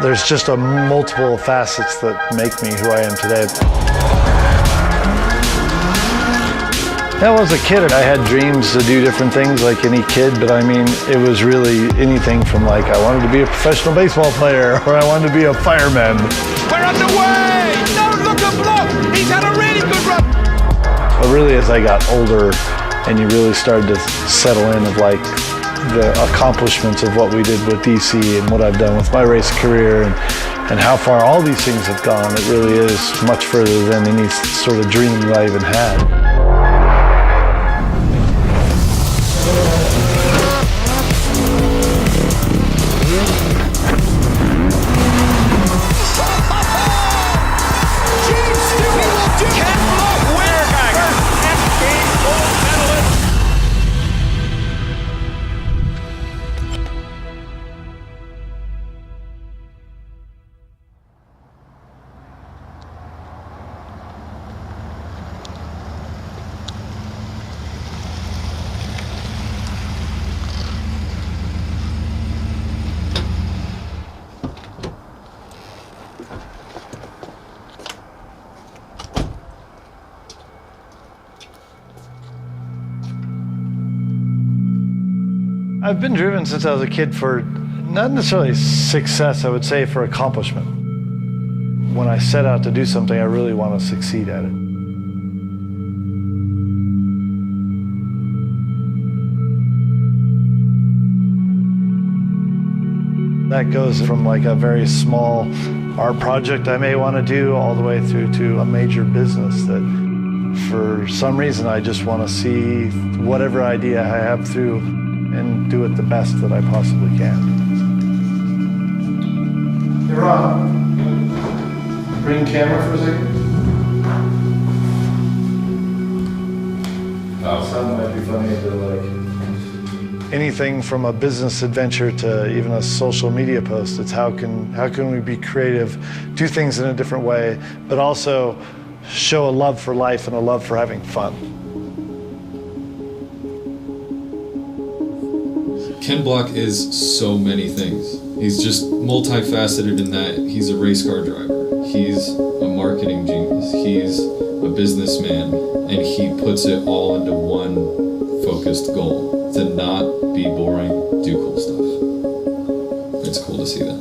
There's just a multiple facets that make me who I am today. When I was a kid, I had dreams to do different things like any kid, but I mean, it was really anything from like, I wanted to be a professional baseball player, or I wanted to be a fireman. We're underway! Don't look a block! He's had a really good run! But really, as I got older, and you really started to settle in of like the accomplishments of what we did with DC and what I've done with my race career and how far all these things have gone, it really is much further than any sort of dream that I even had. I've been driven since I was a kid for not necessarily success, I would say for accomplishment. When I set out to do something, I really want to succeed at it. That goes from like a very small art project I may want to do all the way through to a major business that for some reason I just want to see whatever idea I have through and do it the best that I possibly can. Hey Rob, bring camera for a second. Sound might be funny to like anything from a business adventure to even a social media post. It's how can we be creative, do things in a different way, but also show a love for life and a love for having fun. Ken Block is so many things. He's just multifaceted in that he's a race car driver, he's a marketing genius, he's a businessman, and he puts it all into one focused goal, to not be boring, do cool stuff. It's cool to see that.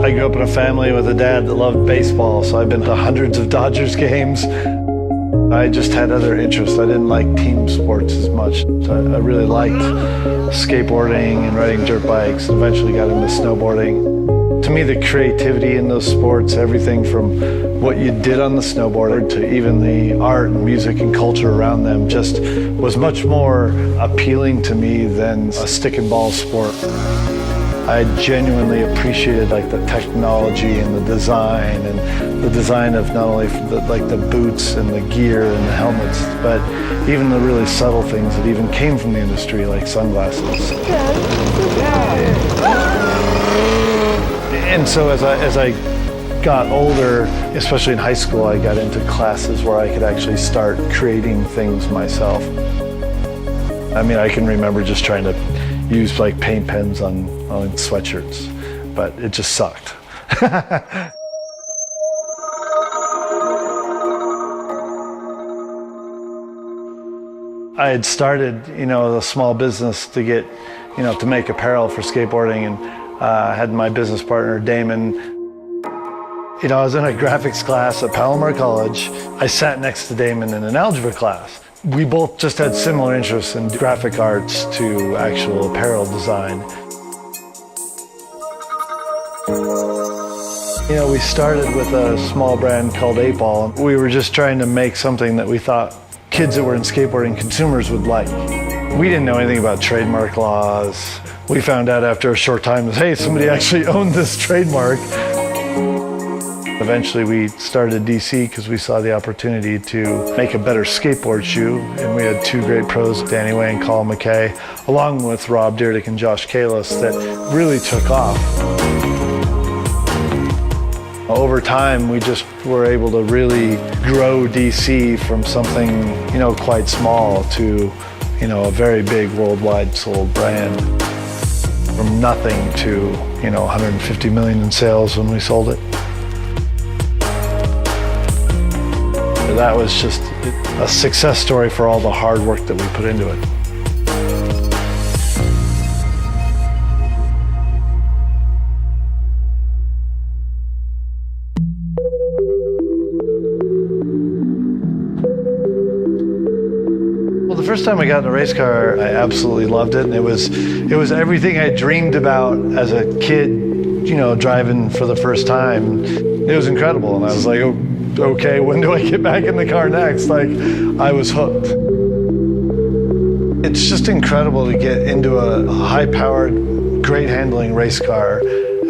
I grew up in a family with a dad that loved baseball, so I've been to hundreds of Dodgers games. I just had other interests. I didn't like team sports as much. I really liked skateboarding and riding dirt bikes, and eventually got into snowboarding. To me, the creativity in those sports, everything from what you did on the snowboard to even the art and music and culture around them, just was much more appealing to me than a stick and ball sport. I genuinely appreciated like the technology and the design of not only the boots and the gear and the helmets, but even the really subtle things that even came from the industry, like sunglasses. And so as I got older, especially in high school, I got into classes where I could actually start creating things myself. I mean, I can remember just trying to use like paint pens on sweatshirts, but it just sucked. I had started, a small business to get, to make apparel for skateboarding, and had my business partner, Damon. I was in a graphics class at Palomar College. I sat next to Damon in an algebra class. We both just had similar interests in graphic arts to actual apparel design. We started with a small brand called 8 Ball. We were just trying to make something that we thought kids that were in skateboarding consumers would like. We didn't know anything about trademark laws. We found out after a short time that, hey, somebody actually owned this trademark. Eventually we started DC because we saw the opportunity to make a better skateboard shoe, and we had two great pros, Danny Way and Colin McKay, along with Rob Dyrdek and Josh Kalis, that really took off. Over time, we just were able to really grow DC from something, quite small to, a very big worldwide sold brand. from nothing to, 150 million in sales when we sold it. That was just a success story for all the hard work that we put into it. Well, the first time I got in a race car, I absolutely loved it, and it was everything I dreamed about as a kid, driving for the first time. It was incredible, and I was like, okay, when do I get back in the car next? Like, I was hooked. It's just incredible to get into a high-powered, great-handling race car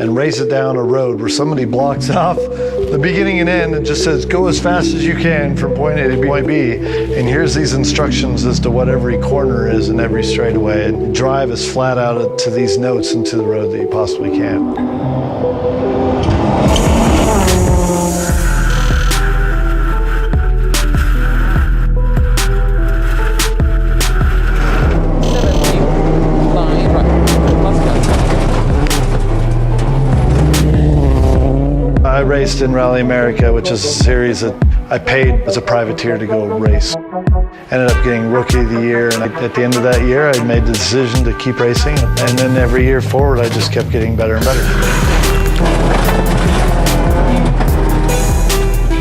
and race it down a road where somebody blocks off the beginning and end and just says, go as fast as you can from point A to point B, and here's these instructions as to what every corner is in every straightaway, and drive as flat out to these notes into the road that you possibly can. I raced in Rally America, which is a series that I paid as a privateer to go race. Ended up getting Rookie of the Year, and at the end of that year, I made the decision to keep racing. And then every year forward, I just kept getting better and better.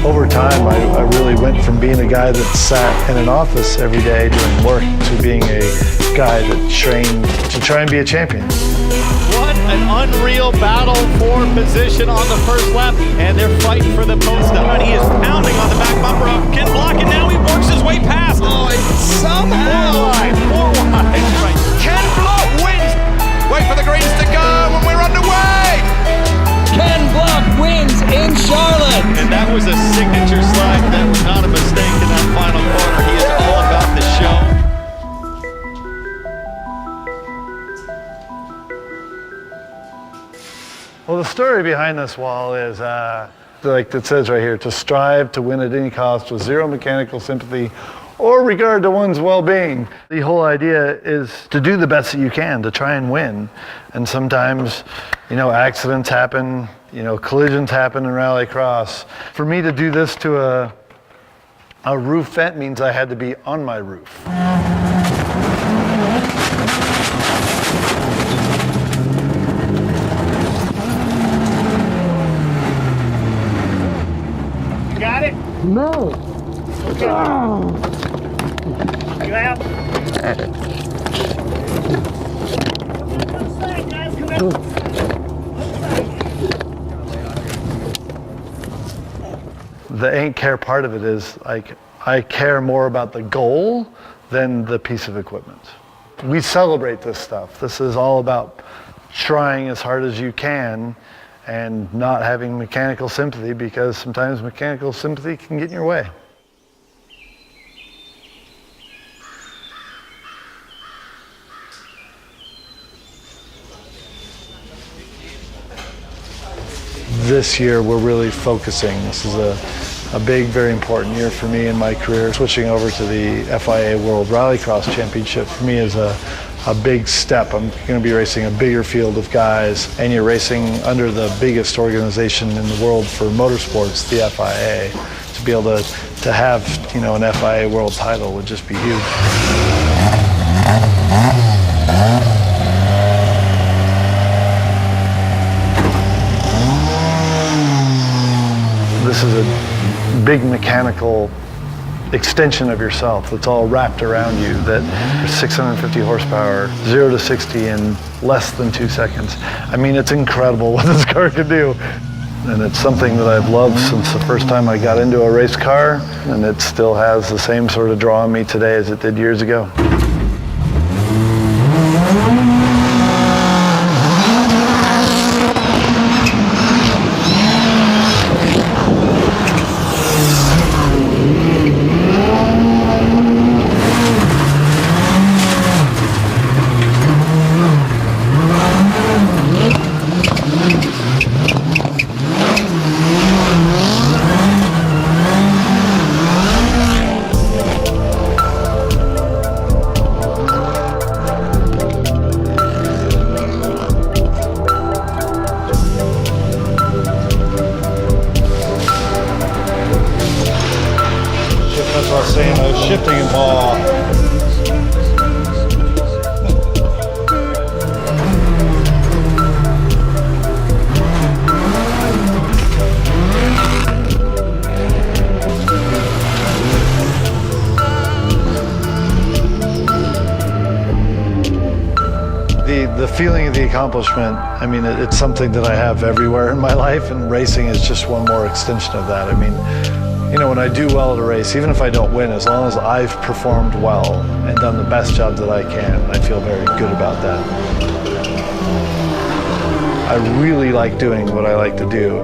Over time, I really went from being a guy that sat in an office every day doing work to being a guy that trained to try and be a champion. What an unreal battle for position on the first lap, and they're fighting for the post up. He is pounding on the back bumper of Ken Block, and now he works his way past. Oh, and somehow four wide. Right. Ken Block wins. Wait for the greens to go, and we're underway. Ken Block wins in Charlotte. And that was a signature slide. That was not a mistake in that final corner. He is all about the show. Well, the story behind this wall is, like it says right here, to strive to win at any cost with zero mechanical sympathy or regard to one's well-being. The whole idea is to do the best that you can, to try and win. And sometimes, accidents happen, collisions happen in rallycross. For me to do this to a roof vent means I had to be on my roof. Got it? No. Okay. Oh. Get out. The ain't care part of it is, like, I care more about the goal than the piece of equipment. We celebrate this stuff. This is all about trying as hard as you can and not having mechanical sympathy, because sometimes mechanical sympathy can get in your way. This year we're really focusing. This is a big, very important year for me in my career. Switching over to the FIA World Rallycross Championship for me is a big step. I'm going to be racing a bigger field of guys, and you're racing under the biggest organization in the world for motorsports, the FIA. To be able to have, an FIA world title would just be huge. This is a big mechanical extension of yourself that's all wrapped around you, that 650 horsepower, 0 to 60 in less than 2 seconds. I mean, it's incredible what this car can do. And it's something that I've loved since the first time I got into a race car, and it still has the same sort of draw on me today as it did years ago. feeling of the accomplishment, I mean, it's something that I have everywhere in my life, and racing is just one more extension of that. I mean, you know, when I do well at a race, even if I don't win, as long as I've performed well and done the best job that I can, I feel very good about that. I really like doing what I like to do.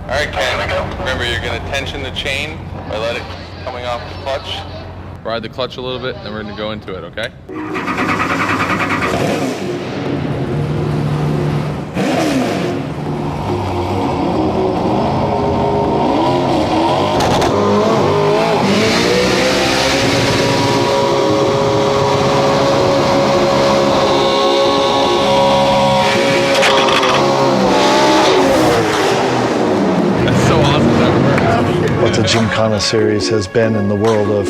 All right, Ken, remember you're going to tension the chain by letting it coming off the clutch. Ride the clutch a little bit, then we're going to go into it, okay? What the Gymkhana series has been in the world of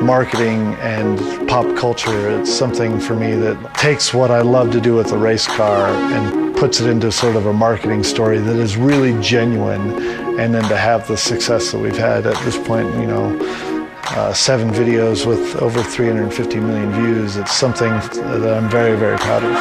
marketing and pop culture. It's something for me that takes what I love to do with a race car and puts it into sort of a marketing story that is really genuine. And then to have the success that we've had at this point, you know, 7 videos with over 350 million views, it's something that I'm very, very proud of.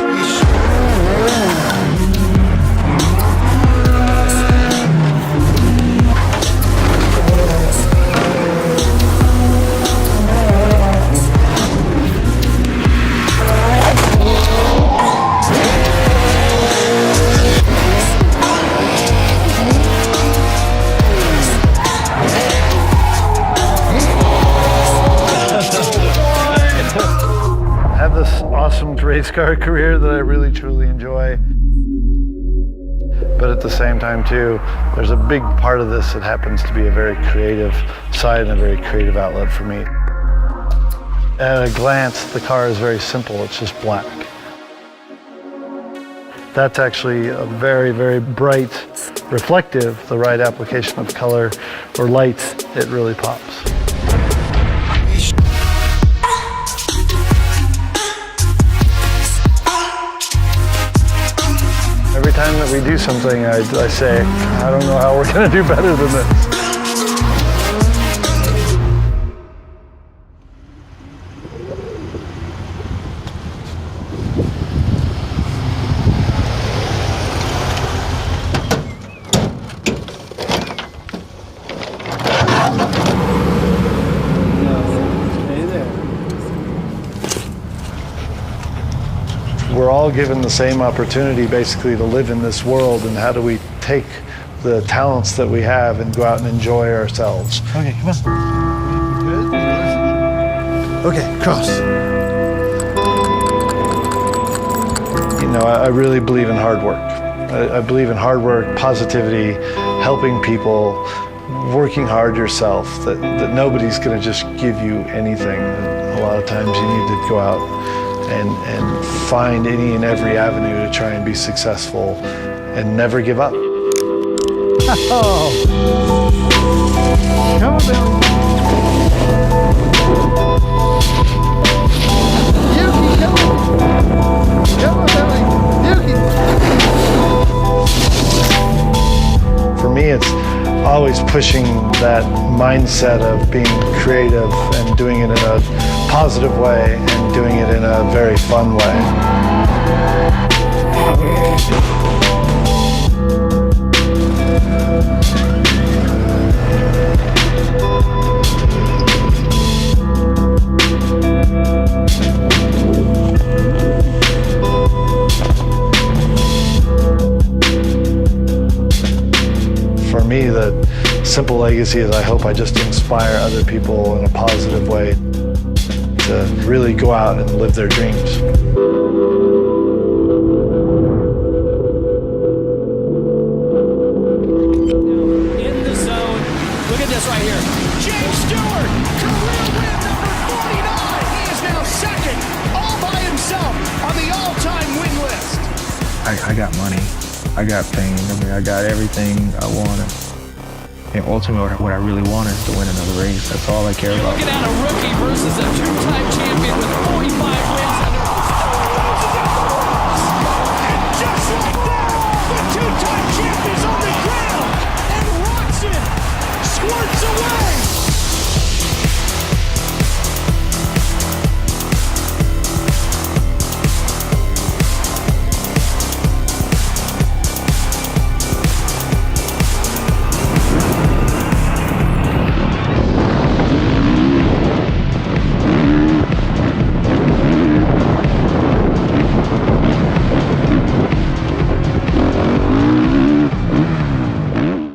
Awesome race car career that I really truly enjoy, but at the same time too, there's a big part of this that happens to be a very creative side and a very creative outlet for me. At a glance, the car is very simple. It's just black. That's actually a very, very bright, reflective, the right application of color or light, it really pops. Every time that we do something, I say, I don't know how we're going to do better than this. We're all given the same opportunity basically to live in this world, and how do we take the talents that we have and go out and enjoy ourselves? Okay, come on. Good? Okay, cross. You know, I really believe in hard work. I believe in hard work, positivity, helping people, working hard yourself, that nobody's gonna just give you anything. A lot of times you need to go out and find any and every avenue to try and be successful and never give up. Oh. Come on, Billy. Yuki, come on. Come on, Billy. Yuki. For me, it's always pushing that mindset of being creative and doing it in a positive way and doing it in a very fun way. For me, the simple legacy is I hope I just inspire other people in a positive way to really go out and live their dreams. In the zone. Look at this right here. James Stewart, career win number 49. He is now second, all by himself on the all-time win list. I got money. I got fame. I mean, I got everything I wanted. And ultimately, what I really wanted is to win another race. That's all I care about. Looking at a rookie versus a two-time champion with